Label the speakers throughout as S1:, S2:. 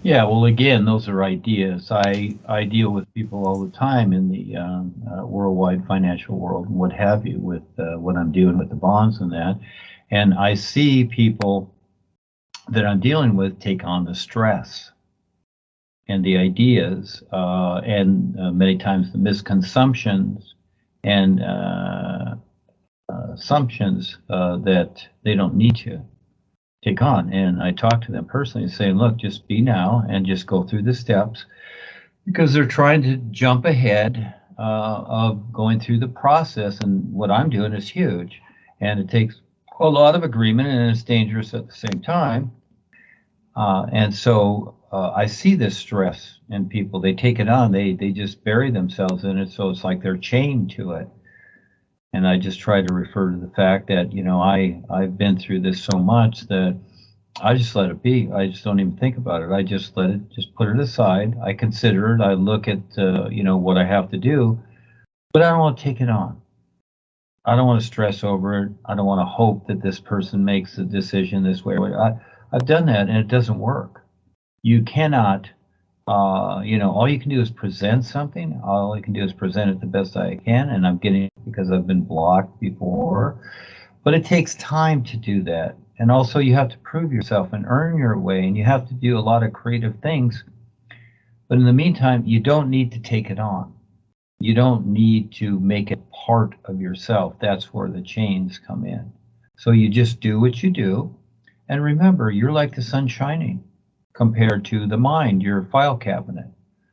S1: Yeah, well, again, those are ideas. I deal with people all the time in the worldwide financial world and what have you with what I'm doing with the bonds and that. And I see people that I'm dealing with take on the stress and the ideas and many times the misconceptions and assumptions that they don't need to take on. And I talk to them personally saying, look, just be now and just go through the steps because they're trying to jump ahead of going through the process. And what I'm doing is huge. And it takes a lot of agreement and it's dangerous at the same time. And so I see this stress in people. They take it on, they just bury themselves in it. So it's like they're chained to it. And I just try to refer to the fact that, you know, I've been through this so much that I just let it be. I just don't even think about it. I just let it, just put it aside. I consider it. I look at, you know, what I have to do, but I don't want to take it on. I don't want to stress over it. I don't want to hope that this person makes a decision this way. I've done that and it doesn't work. You cannot, you know, all you can do is present something. All I can do is present it the best I can, and I'm getting it because I've been blocked before. But it takes time to do that. And also you have to prove yourself and earn your way, and you have to do a lot of creative things. But in the meantime, you don't need to take it on. You don't need to make it part of yourself. That's where the chains come in. So you just do what you do. And remember, you're like the sun shining compared to the mind, your file cabinet.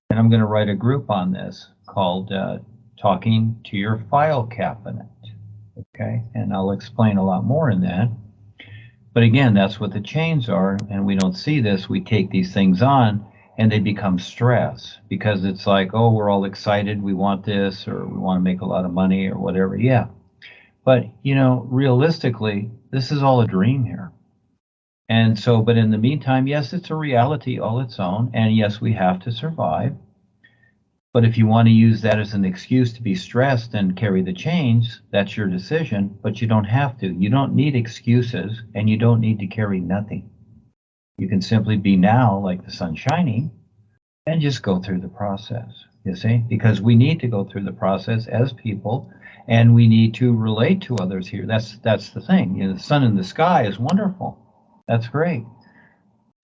S1: And I'm going to write a group on this called Talking to Your File Cabinet. Okay, and I'll explain a lot more in that. But again, that's what the chains are, and we don't see this. We take these things on, and they become stress because it's like, oh, we're all excited, we want this, or we want to make a lot of money, or whatever. Yeah, but you know, realistically, this is all a dream here. And so, but in the meantime, yes, it's a reality all its own, and yes, we have to survive. But if you want to use that as an excuse to be stressed and carry the chains, that's your decision, but you don't have to. You don't need excuses, and you don't need to carry nothing. You can simply be now like the sun shining and just go through the process, you see? Because we need to go through the process as people, and we need to relate to others here. That's the thing. You know, the sun in the sky is wonderful. That's great.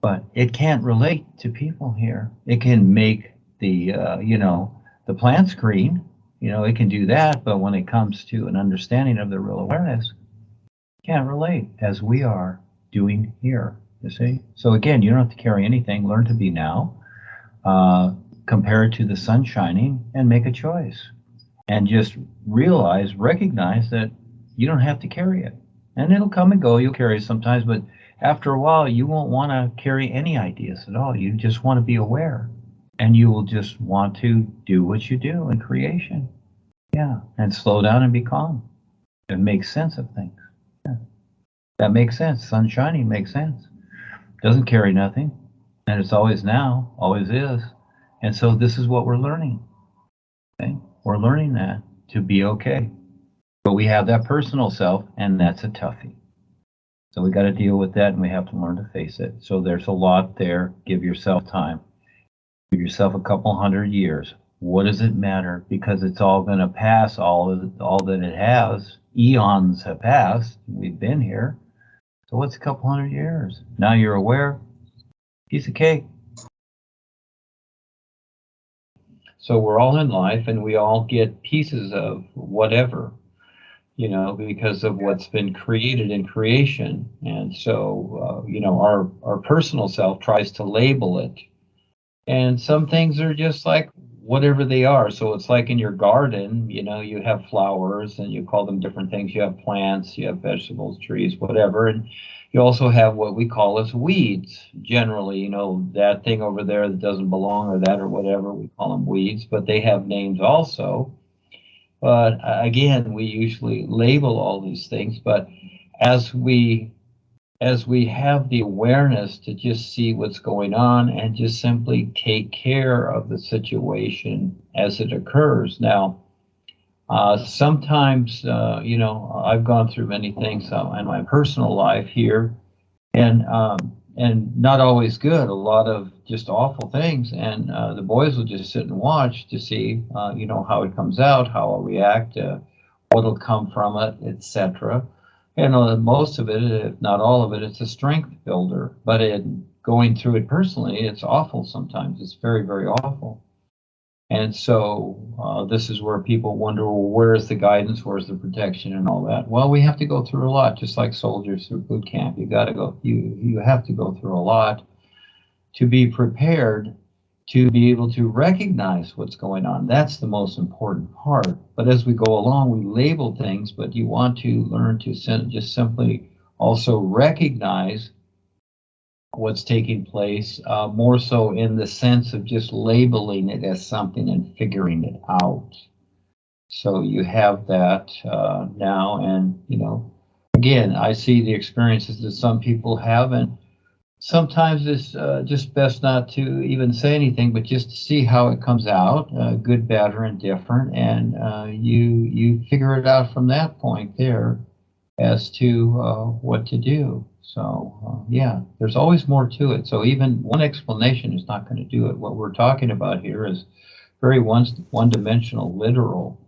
S1: But it can't relate to people here. It can make the, you know, the plants green. You know, it can do that. But when it comes to an understanding of the real awareness, it can't relate as we are doing here, you see? So again, you don't have to carry anything. Learn to be now. Compare it to the sun shining and make a choice. And just realize, recognize that you don't have to carry it. And it'll come and go. You'll carry it sometimes, but after a while, you won't want to carry any ideas at all. You just want to be aware, and you will just want to do what you do in creation. Yeah, and slow down and be calm and make sense of things. Yeah. That makes sense. Sun shining makes sense. Doesn't carry nothing, and it's always now, always is. And so this is what we're learning. Okay? We're learning that to be okay. But we have that personal self, and that's a toughie. So we got to deal with that, and we have to learn to face it. So there's a lot there. Give yourself time. Give yourself a couple 100 years. What does it matter? Because it's all going to pass. All that it has. Eons have passed. We've been here. So what's a couple 100 years? Now you're aware. Piece of cake. So we're all in life, and we all get pieces of whatever, you know, because of what's been created in creation. And so, you know, our personal self tries to label it. And some things are just like whatever they are. So it's like in your garden, you know, you have flowers and you call them different things. You have plants, you have vegetables, trees, whatever. And you also have what we call as weeds. Generally, you know, that thing over there that doesn't belong or that or whatever, we call them weeds, but they have names also. But again, we usually label all these things, but as we have the awareness to just see what's going on and just simply take care of the situation as it occurs. Now, sometimes, you know, I've gone through many things in my personal life here, and and not always good, a lot of just awful things. And the boys will just sit and watch to see, how it comes out, how I'll react, what'll come from it, etc. And most of it, if not all of it, it's a strength builder. But going through it personally, it's awful sometimes. It's very, very awful. And so this is where people wonder, well, where's the guidance, where's the protection, and all that? Well, we have to go through a lot, just like soldiers through boot camp. You have to go through a lot to be prepared to be able to recognize what's going on. That's the most important part. But as we go along, we label things, but you want to learn to just simply also recognize what's taking place, more so in the sense of just labeling it as something and figuring it out. So you have that now, and again, I see the experiences that some people have, and sometimes it's just best not to even say anything, but just to see how it comes out, good, bad, or indifferent, and you figure it out from that point there as to what to do. So yeah, there's always more to it. So even one explanation is not going to do it. What we're talking about here is very one-dimensional, literal,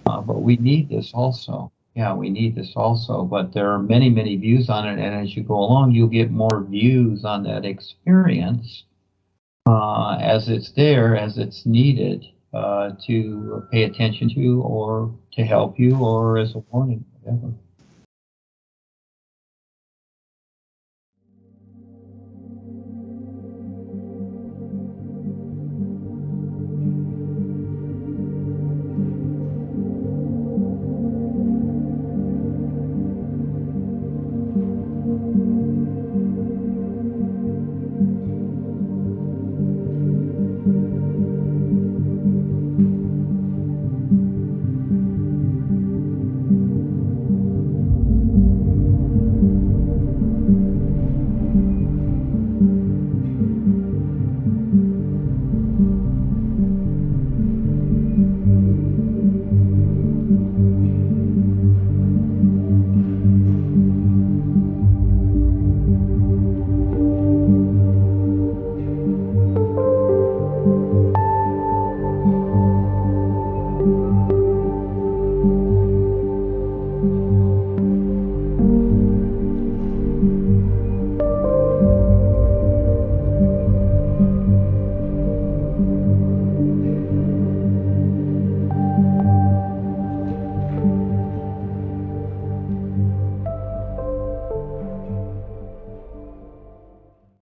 S1: but we need this also. Yeah, we need this also, but there are many, many views on it, and as you go along, you'll get more views on that experience as it's there, as it's needed to pay attention to, or to help you, or as a warning, whatever.